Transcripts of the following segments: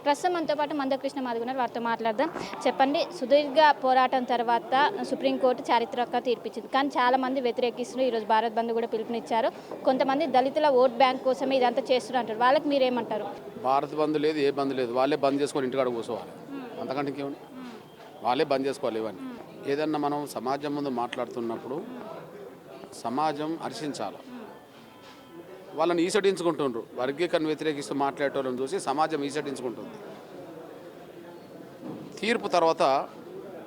ప్రస్తుతం మనతో పాటు మందకృష్ణ మాదిగున్నారు, వారితో మాట్లాడదాం. చెప్పండి, సుదీర్ఘ పోరాటం తర్వాత సుప్రీంకోర్టు చారిత్రక తీర్పిచ్చింది, కానీ చాలామంది వ్యతిరేకిస్తున్నారు. ఈరోజు భారత్ బంద్ కూడా పిలుపునిచ్చారు. కొంతమంది దళితుల ఓట్ బ్యాంక్ కోసమే ఇదంతా చేస్తున్నారు అంటారు. వాళ్ళకి మీరేమంటారు? భారత్ బంద్ లేదు, ఏ బంద్ లేదు. వాళ్ళే బంద్ చేసుకొని ఇంటికాడ కూర్చోవాలి. అంతకంటే ఇంకేమని వాళ్ళే బంద్ చేసుకోవాలి. ఇవన్నీ ఏదన్నా మనం సమాజం ముందు మాట్లాడుతున్నప్పుడు సమాజం హర్షించాలి. వాళ్ళని ఈసడించుకుంటుండ్రు. వర్గీకరణ వ్యతిరేకిస్తూ మాట్లాడేటోళ్ళని చూసి సమాజం ఈసడించుకుంటుంది. తీర్పు తర్వాత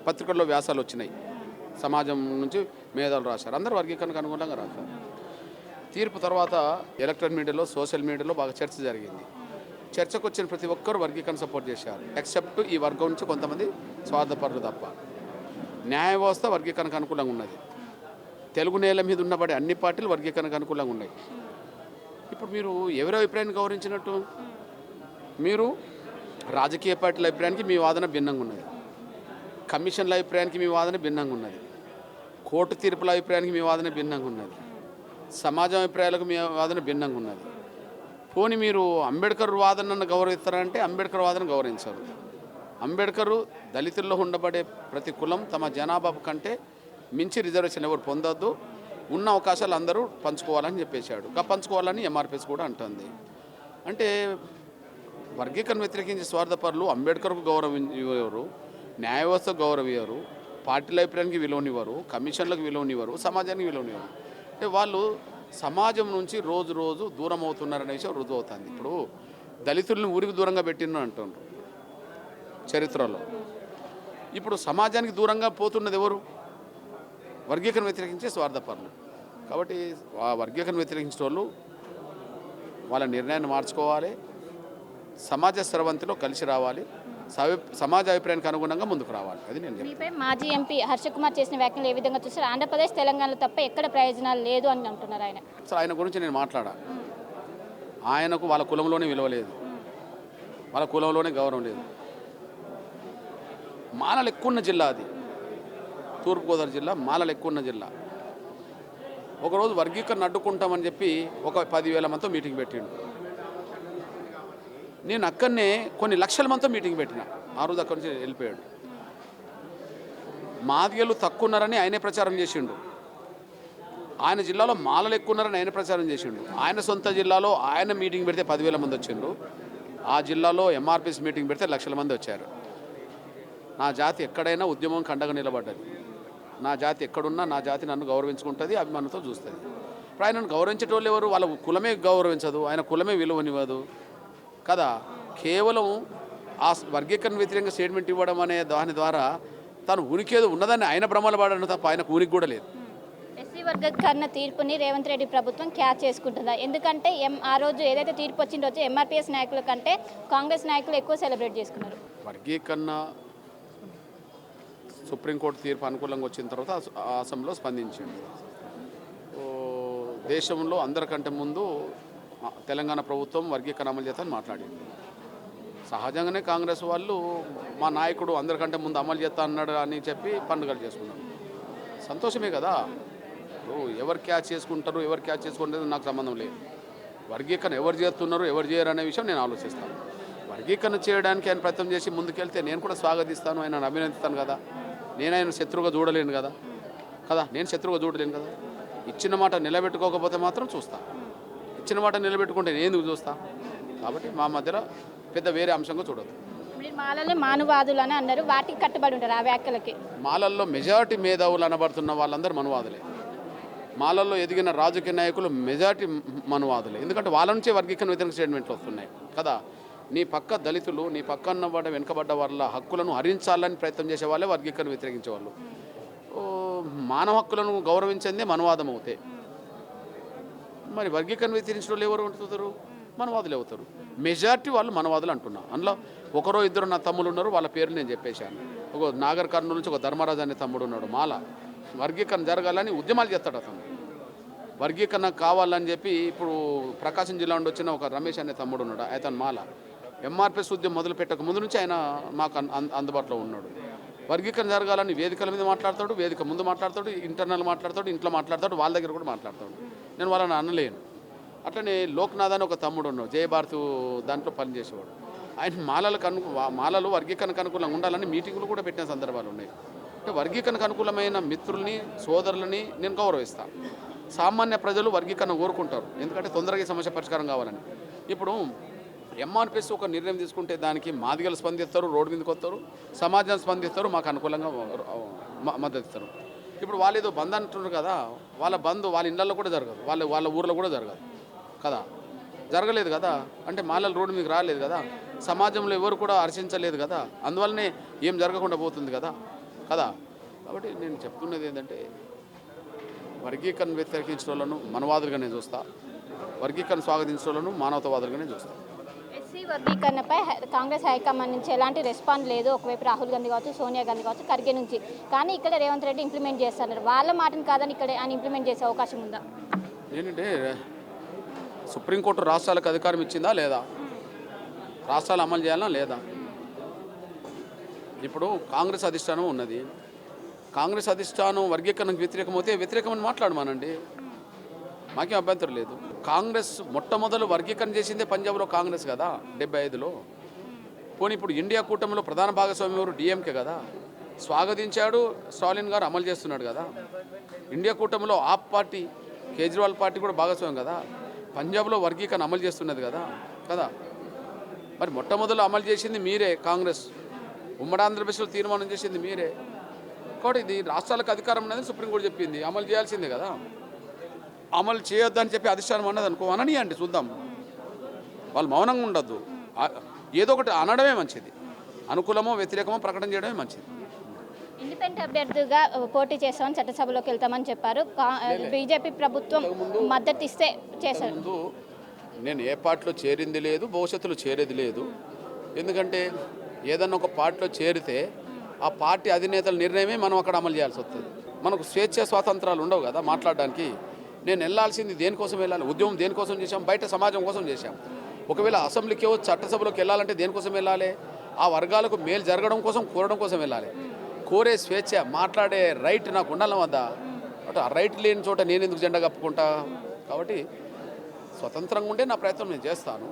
పత్రికల్లో వ్యాసాలు వచ్చినాయి. సమాజం నుంచి మేధాలు రాశారు. అందరూ వర్గీకరణకు అనుగుణంగా రాశారు. తీర్పు తర్వాత ఎలక్ట్రానిక్ మీడియాలో, సోషల్ మీడియాలో బాగా చర్చ జరిగింది. చర్చకు వచ్చిన ప్రతి ఒక్కరు వర్గీకరణ సపోర్ట్ చేశారు, ఎక్సెప్ట్ ఈ వర్గం నుంచి కొంతమంది స్వార్థపరులు తప్ప. న్యాయ వ్యవస్థ వర్గీకరణకు అనుకూలంగా ఉన్నది. తెలుగు నేల మీద ఉన్నబడి అన్ని పార్టీలు వర్గీకరణకు అనుకూలంగా ఉన్నాయి. ఇప్పుడు మీరు ఎవరి అభిప్రాయాన్ని గౌరవించినట్టు? మీరు రాజకీయ పార్టీల అభిప్రాయానికి మీ వాదన భిన్నంగా ఉన్నది, కమిషన్ల అభిప్రాయానికి మీ వాదన భిన్నంగా ఉన్నది, కోర్టు తీర్పుల అభిప్రాయానికి మీ వాదన భిన్నంగా ఉన్నది, సమాజం అభిప్రాయాలకు మీ వాదన భిన్నంగా ఉన్నది. పోనీ మీరు అంబేద్కర్ వాదనను గౌరవిస్తారంటే అంబేద్కర్ వాదన గౌరవించారు. అంబేద్కర్ దళితుల్లో ఉండబడే ప్రతి కులం తమ జనాభా కంటే మించి రిజర్వేషన్ ఎవరు పొందొద్దు, ఉన్న అవకాశాలు అందరూ పంచుకోవాలని చెప్పేశాడు. పంచుకోవాలని ఎంఆర్పిఎస్ కూడా అంటుంది. అంటే వర్గీకరణ వ్యతిరేకించే స్వార్థపరులు అంబేద్కర్కు గౌరవం ఇవ్వరు, న్యాయ వ్యవస్థకు గౌరవం ఇవ్వరు, పార్టీల అభిప్రాయానికి విలువనివ్వరు, కమిషన్లకు విలువనివ్వరు, సమాజానికి విలువనివ్వరు. అంటే వాళ్ళు సమాజం నుంచి రోజు రోజు దూరం అవుతున్నారనే విషయం రుజువు అవుతుంది. ఇప్పుడు దళితుల్ని ఊరికి దూరంగా పెట్టిన అంటున్నారు చరిత్రలో. ఇప్పుడు సమాజానికి దూరంగా పోతున్నది ఎవరు? వర్గీకరణ వ్యతిరేకించే స్వార్థపరులు. కాబట్టి ఆ వర్గీకరణ వ్యతిరేకించే వాళ్ళు వాళ్ళ నిర్ణయాన్ని మార్చుకోవాలి, సమాజ స్రవంతిలో కలిసి రావాలి, సమాజ అభిప్రాయానికి అనుగుణంగా ముందుకు రావాలి. అది నేను మీపై మాజీ ఎంపీ హర్ష కుమార్ చేసిన వ్యాఖ్యలు ఏ విధంగా చూస్తారు? ఆంధ్రప్రదేశ్, తెలంగాణలో తప్ప ఎక్కడ ప్రయోజనాలు లేదు అని అంటున్నారు ఆయన. అసలు ఆయన గురించి నేను మాట్లాడా. ఆయనకు వాళ్ళ కులంలోనే విలువ లేదు, వాళ్ళ కులంలోనే గౌరవం లేదు. మాలలు ఎక్కువ ఉన్న జిల్లా అది, తూర్పుగోదావరి జిల్లా మాలలు ఎక్కువ ఉన్న జిల్లా. ఒకరోజు వర్గీకరణ అడ్డుకుంటామని చెప్పి ఒక 10,000 మందితో మీటింగ్ పెట్టిండు. నేను అక్కడనే కొన్ని లక్షల మందితో మీటింగ్ పెట్టిన. ఆ రోజు అక్కడి నుంచి వెళ్ళిపోయాడు. మాదిగలు తక్కువ ఉన్నారని ఆయనే ప్రచారం చేసిండు. ఆయన జిల్లాలో మాలలు ఎక్కువ ఉన్నారని ఆయన ప్రచారం చేసిండు. ఆయన సొంత జిల్లాలో ఆయన మీటింగ్ పెడితే 10,000 మంది వచ్చిండ్రు. ఆ జిల్లాలో ఎంఆర్పిఎస్ మీటింగ్ పెడితే లక్షల మంది వచ్చారు. నా జాతి ఎక్కడైనా ఉద్యమం కండగా నిలబడ్డది. నా జాతి ఎక్కడున్నా నా జాతి నన్ను గౌరవించుకుంటుంది, అభిమానంతో చూస్తుంది. ఇప్పుడు ఆయనను గౌరవించేటోళ్ళు ఎవరు? వాళ్ళ కులమే గౌరవించదు, ఆయన కులమే విలువనివ్వదు కదా. కేవలం ఆ వర్గీకరణ వ్యతిరేకంగా స్టేట్మెంట్ ఇవ్వడం అనే దాని ద్వారా తను ఉనికేదో ఉన్నదాన్ని ఆయన భ్రమలు పడడం తప్ప ఆయనకు ఉనికి కూడా లేదు. ఎస్సీ వర్గీకరణ తీర్పుని రేవంత్ రెడ్డి ప్రభుత్వం క్యాచ్ చేసుకుంటుందా? ఎందుకంటే ఆ రోజు ఏదైతే తీర్పు వచ్చిన రోజు ఎంఆర్పిఎస్ నాయకుల కంటే కాంగ్రెస్ నాయకులు ఎక్కువ సెలబ్రేట్ చేసుకున్నారు. వర్గీకరణ సుప్రీంకోర్టు తీర్పు అనుకూలంగా వచ్చిన తర్వాత అసెంబ్లీలో స్పందించింది. దేశంలో అందరికంటే ముందు తెలంగాణ ప్రభుత్వం వర్గీకరణ అమలు చేస్తామని మాట్లాడింది. సహజంగానే కాంగ్రెస్ వాళ్ళు మా నాయకుడు అందరికంటే ముందు అమలు చేస్తా అన్నాడు అని చెప్పి పండుగలు చేసుకున్నారు. సంతోషమే కదా. ఎవరు క్యాచ్ చేసుకుంటారు, ఎవరు క్యాచ్ చేసుకుంటారు నాకు సంబంధం లేదు. వర్గీకరణ ఎవరు చేస్తున్నారు, ఎవరు చేయరు అనే విషయం నేను ఆలోచిస్తాను. వర్గీకరణ చేయడానికి ఆయన ప్రయత్నం చేసి ముందుకెళ్తే నేను కూడా స్వాగతిస్తాను, ఆయన అభినందిస్తాను కదా. నేను ఆయన శత్రువుగా చూడలేను కదా. నేను శత్రువుగా చూడలేను కదా. ఇచ్చిన మాట నిలబెట్టుకోకపోతే మాత్రం చూస్తా, ఇచ్చిన మాట నిలబెట్టుకుంటే నేను ఎందుకు చూస్తా. కాబట్టి మా మధ్యలో పెద్ద వేరే అంశంగా చూడదు. మాలల్ని మానువాదులు అని అన్నారు, వాటికి కట్టుబడి ఉంటారు ఆ వ్యాఖ్యలకి? మాలల్లో మెజారిటీ మేధావులు అనబడుతున్న వాళ్ళందరూ మనువాదులే. మాలల్లో ఎదిగిన రాజకీయ నాయకులు మెజారిటీ మనువాదులే. ఎందుకంటే వాళ్ళ నుంచే వర్గీకరణ వ్యతిరేక స్టేట్మెంట్లు వస్తున్నాయి కదా. నీ పక్క దళితులు, నీ పక్కన వెనుకబడ్డ వాళ్ళ హక్కులను హరించాలని ప్రయత్నం చేసే వాళ్ళే వర్గీకరణ వ్యతిరేకించే వాళ్ళు. మానవ హక్కులను గౌరవించిందే మనవాదం అవుతాయి. మరి వర్గీకరణ వ్యతిరేకించిన వాళ్ళు ఎవరు అవుతారు? మనవాదులు అవుతారు. మెజారిటీ వాళ్ళు మనవాదులు అంటున్నా. అందులో ఒకరో ఇద్దరు నా తమ్ముళ్ళు ఉన్నారు, వాళ్ళ పేర్లు నేను చెప్పేశాను. ఒక నాగర్ కర్నూలు నుంచి ఒక ధర్మరాజు అనే తమ్ముడు ఉన్నాడు. మాల వర్గీకరణ జరగాలని ఉద్యమాలు చేస్తాడు అతను. వర్గీకరణ కావాలని చెప్పి ఇప్పుడు ప్రకాశం జిల్లా నుండి వచ్చిన ఒక రమేష్ అనే తమ్ముడు ఉన్నాడు, అతను మాల. ఎంఆర్పిఎస్ ఉద్యమం మొదలు పెట్టక ముందు నుంచి ఆయన మాకు అందుబాటులో ఉన్నాడు. వర్గీకరణ జరగాలని వేదికల మీద మాట్లాడతాడు, వేదిక ముందు మాట్లాడతాడు, ఇంటర్నల్ మాట్లాడతాడు, ఇంట్లో మాట్లాడతాడు, వాళ్ళ దగ్గర కూడా మాట్లాడతాడు. నేను వాళ్ళని అనలేను. అట్లనే లోక్నాథ్ అని ఒక తమ్ముడు ఉన్నాడు, జయభారత్ దాంట్లో పనిచేసేవాడు. ఆయన మాలలు వర్గీకరణకు అనుకూలంగా ఉండాలని మీటింగులు కూడా పెట్టిన సందర్భాలు ఉన్నాయి. అంటే వర్గీకరణకు అనుకూలమైన మిత్రుల్ని సోదరులని నేను గౌరవిస్తాను. సామాన్య ప్రజలు వర్గీకరణ కోరుకుంటారు, ఎందుకంటే తొందరగా ఈ సమస్య పరిష్కారం కావాలని. ఇప్పుడు ఎంఆర్పిఎస్ ఒక నిర్ణయం తీసుకుంటే దానికి మాదిగలు స్పందిస్తారు, రోడ్డు మీదకి వస్తారు, సమాజం స్పందిస్తారు, మాకు అనుకూలంగా మద్దతు ఇస్తారు. ఇప్పుడు వాళ్ళు ఏదో బంద్ అంటున్నారు కదా, వాళ్ళ బంద్ వాళ్ళ ఇళ్ళల్లో కూడా జరగదు, వాళ్ళ ఊర్లో కూడా జరగదు కదా, జరగలేదు కదా. అంటే మాలలు రోడ్డు మీకు రాలేదు కదా, సమాజంలో ఎవరు కూడా హర్షించలేదు కదా, అందువల్లనే ఏం జరగకుండా పోతుంది కదా. కాబట్టి నేను చెప్తున్నది ఏంటంటే వర్గీకరణ వ్యతిరేకించిన వాళ్ళను మనవాదులుగానే చూస్తా, వర్గీకరణ స్వాగతించిన వాళ్ళను మానవతావాదులుగానే చూస్తా. ఎస్సీ వర్గీకరణపై కాంగ్రెస్ హైకమాండ్ నుంచి ఎలాంటి రెస్పాన్స్ లేదు. ఒకవైపు రాహుల్ గాంధీ కావచ్చు, సోనియా గాంధీ కావచ్చు, ఖర్గే నుంచి. కానీ ఇక్కడ రేవంత్ రెడ్డి ఇంప్లిమెంట్ చేస్తున్నారు. వాళ్ళ మాటను కాదని ఇక్కడ ఆయన ఇంప్లిమెంట్ చేసే అవకాశం ఉందా? ఏంటంటే సుప్రీంకోర్టు రాష్ట్రాలకు అధికారం ఇచ్చిందా లేదా, రాష్ట్రాలు అమలు చేయాలా లేదా. ఇప్పుడు కాంగ్రెస్ అధిష్టానం ఉన్నది, కాంగ్రెస్ అధిష్టానం వర్గీకరణకు వ్యతిరేకమైతే వ్యతిరేకమని మాట్లాడమానండి, మాకేం అభ్యంతరం లేదు. కాంగ్రెస్ మొట్టమొదలు వర్గీకరణ చేసిందే పంజాబ్లో కాంగ్రెస్ కదా 75లో. పోనీ ఇప్పుడు ఇండియా కూటమిలో ప్రధాన భాగస్వామి ఎవరు, డిఎంకే కదా, స్వాగతించాడు స్టాలిన్ గారు, అమలు చేస్తున్నాడు కదా. ఇండియా కూటమిలో ఆప్ పార్టీ కేజ్రీవాల్ పార్టీ కూడా భాగస్వామి కదా, పంజాబ్లో వర్గీకరణ అమలు చేస్తున్నది కదా. మరి మొట్టమొదలు అమలు చేసింది మీరే, కాంగ్రెస్. ఉమ్మడి ఆంధ్రప్రదేశ్లో తీర్మానం చేసింది మీరే. కాబట్టి ఇది రాష్ట్రాలకు అధికారం అనేది సుప్రీంకోర్టు చెప్పింది, అమలు చేయాల్సిందే కదా. అమలు చేయొద్దని చెప్పి అధిష్టానం అన్నది అనుకో, అననీయండి, చూద్దాం. వాళ్ళు మౌనంగా ఉండొద్దు, ఏదో ఒకటి అనడమే మంచిది, అనుకూలమో వ్యతిరేకమో ప్రకటన చేయడమే మంచిది. ఇండిపెండెంట్ అభ్యర్థిగా పోటీ చేస్తామని చట్టసభలోకి వెళ్తామని చెప్పారు. బీజేపీ ప్రభుత్వం మద్దతు ఇస్తే చేశారు. ముందు నేను ఏ పార్టీలో చేరింది లేదు, భవిష్యత్తులో చేరేది లేదు. ఎందుకంటే ఏదన్నా ఒక పార్టీలో చేరితే ఆ పార్టీ అధినేతల నిర్ణయమే మనం అక్కడ అమలు చేయాల్సి వస్తుంది. మనకు స్వేచ్ఛ స్వాతంత్రాలు ఉండవు కదా మాట్లాడడానికి. నేను వెళ్ళాల్సింది దేనికోసం వెళ్ళాలి, ఉద్యమం దేనికోసం చేశాం, బయట సమాజం కోసం చేశాం. ఒకవేళ అసెంబ్లీకి చట్టసభలోకి వెళ్ళాలంటే దేనికోసం వెళ్ళాలి, ఆ వర్గాలకు మేలు జరగడం కోసం, కోరడం కోసం వెళ్ళాలి. కోరే స్వేచ్ఛ, మాట్లాడే రైట్ నాకు ఉండాలి వద్దా, అంటే ఆ రైట్ లేని చోట నేను ఎందుకు జెండా కప్పుకుంటా. కాబట్టి స్వతంత్రంగా ఉండే నా ప్రయత్నం నేను చేస్తాను.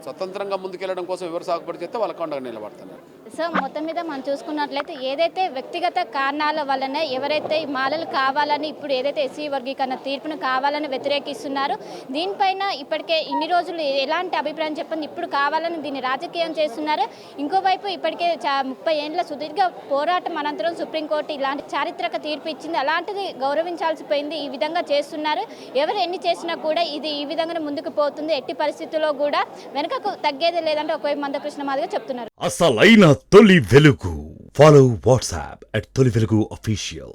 స్వతంత్రంగా ముందుకెళ్ళడం కోసం ఎవరు సాగుబడి చేస్తే వాళ్ళ కొండగా నిలబడుతున్నారు. సో మొత్తం మీద మనం చూసుకున్నట్లయితే ఏదైతే వ్యక్తిగత కారణాల వల్లనే ఎవరైతే ఈ మాలలు కావాలని ఇప్పుడు ఏదైతే ఎస్సీ వర్గీకరణ తీర్పును కావాలని వ్యతిరేకిస్తున్నారో, దీనిపైన ఇప్పటికే ఇన్ని రోజులు ఎలాంటి అభిప్రాయం చెప్పండి, ఇప్పుడు కావాలని దీన్ని రాజకీయం చేస్తున్నారు. ఇంకోవైపు ఇప్పటికే 30 ఏళ్ళ సుదీర్ఘ పోరాటం అనంతరం సుప్రీంకోర్టు ఇలాంటి చారిత్రక తీర్పు ఇచ్చింది. అలాంటిది గౌరవించాల్సి పోయింది, ఈ విధంగా చేస్తున్నారు. ఎవరు ఎన్ని చేసినా కూడా ఇది ఈ విధంగానే ముందుకు పోతుంది, ఎట్టి పరిస్థితుల్లో కూడా వెనుకకు తగ్గేది లేదంటే ఒకవైపు మందకృష్ణ మాదిగా చెప్తున్నారు. అసలైన తొలి వెలుగు. ఫాలో వాట్సాప్ @తొలి వెలుగు official.